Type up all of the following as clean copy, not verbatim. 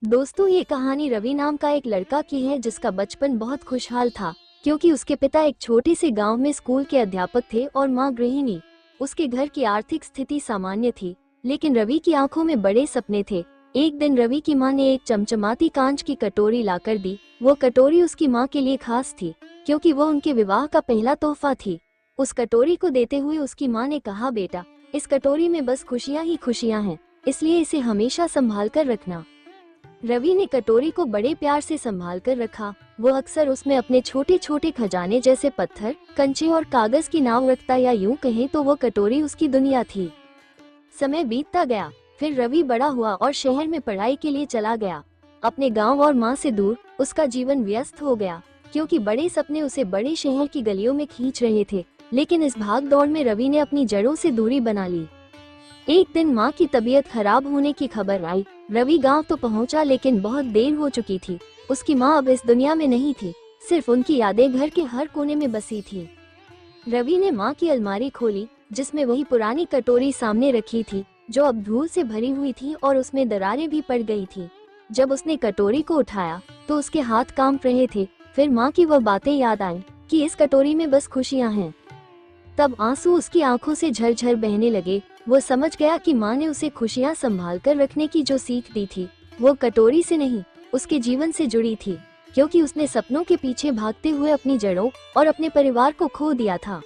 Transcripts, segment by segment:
दोस्तों, ये कहानी रवि नाम का एक लड़का की है जिसका बचपन बहुत खुशहाल था, क्योंकि उसके पिता एक छोटे से गांव में स्कूल के अध्यापक थे और मां गृहिणी। उसके घर की आर्थिक स्थिति सामान्य थी, लेकिन रवि की आंखों में बड़े सपने थे। एक दिन रवि की मां ने एक चमचमाती कांच की कटोरी लाकर दी। वो कटोरी उसकी मां के लिए खास थी, क्योंकि वो उनके विवाह का पहला तोहफा थी। उस कटोरी को देते हुए उसकी मां ने कहा, बेटा, इस कटोरी में बस खुशियां ही खुशियां हैं, इसलिए इसे हमेशा संभाल कर रखना। रवि ने कटोरी को बड़े प्यार से संभाल कर रखा। वो अक्सर उसमें अपने छोटे छोटे खजाने जैसे पत्थर, कंचे और कागज की नाव रखता, या यूं कहें तो वो कटोरी उसकी दुनिया थी। समय बीतता गया, फिर रवि बड़ा हुआ और शहर में पढ़ाई के लिए चला गया। अपने गांव और माँ से दूर उसका जीवन व्यस्त हो गया, क्योंकि बड़े सपने उसे बड़े शहर की गलियों में खींच रहे थे। लेकिन इस भाग दौड़ में रवि ने अपनी जड़ों से दूरी बना ली। एक दिन माँ की तबीयत खराब होने की खबर आई। रवि गांव तो पहुंचा, लेकिन बहुत देर हो चुकी थी। उसकी माँ अब इस दुनिया में नहीं थी, सिर्फ उनकी यादें घर के हर कोने में बसी थी। रवि ने माँ की अलमारी खोली, जिसमें वही पुरानी कटोरी सामने रखी थी, जो अब धूल से भरी हुई थी और उसमें दरारें भी पड़ गई थी। जब उसने कटोरी को उठाया तो उसके हाथ कांप रहे थे। फिर माँ की वह बातें याद आई कि इस कटोरी में बस खुशियां हैं। तब आंसू उसकी आंखों से झरझर बहने लगे। वो समझ गया कि माँ ने उसे खुशियां संभाल कर रखने की जो सीख दी थी, वो कटोरी से नहीं, उसके जीवन से जुड़ी थी, क्योंकि उसने सपनों के पीछे भागते हुए अपनी जड़ों और अपने परिवार को खो दिया था।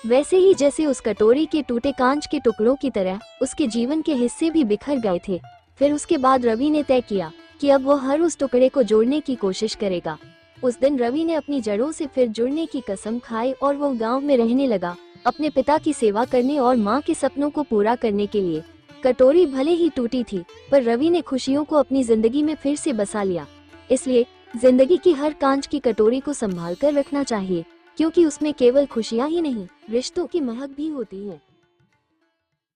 वैसे ही जैसे उस कटोरी के टूटे कांच के टुकड़ों की तरह उसके जीवन के हिस्से भी बिखर गए थे। फिर उसके बाद रवि ने तय किया कि अब वो हर उस टुकड़े को जोड़ने की कोशिश करेगा। उस दिन रवि ने अपनी जड़ों से फिर जुड़ने की कसम खाई और वो गांव में रहने लगा, अपने पिता की सेवा करने और माँ के सपनों को पूरा करने के लिए। कटोरी भले ही टूटी थी, पर रवि ने खुशियों को अपनी जिंदगी में फिर से बसा लिया। इसलिए जिंदगी की हर कांच की कटोरी को संभाल कर रखना चाहिए, क्योंकि उसमें केवल खुशियां ही नहीं, रिश्तों की महक भी होती है।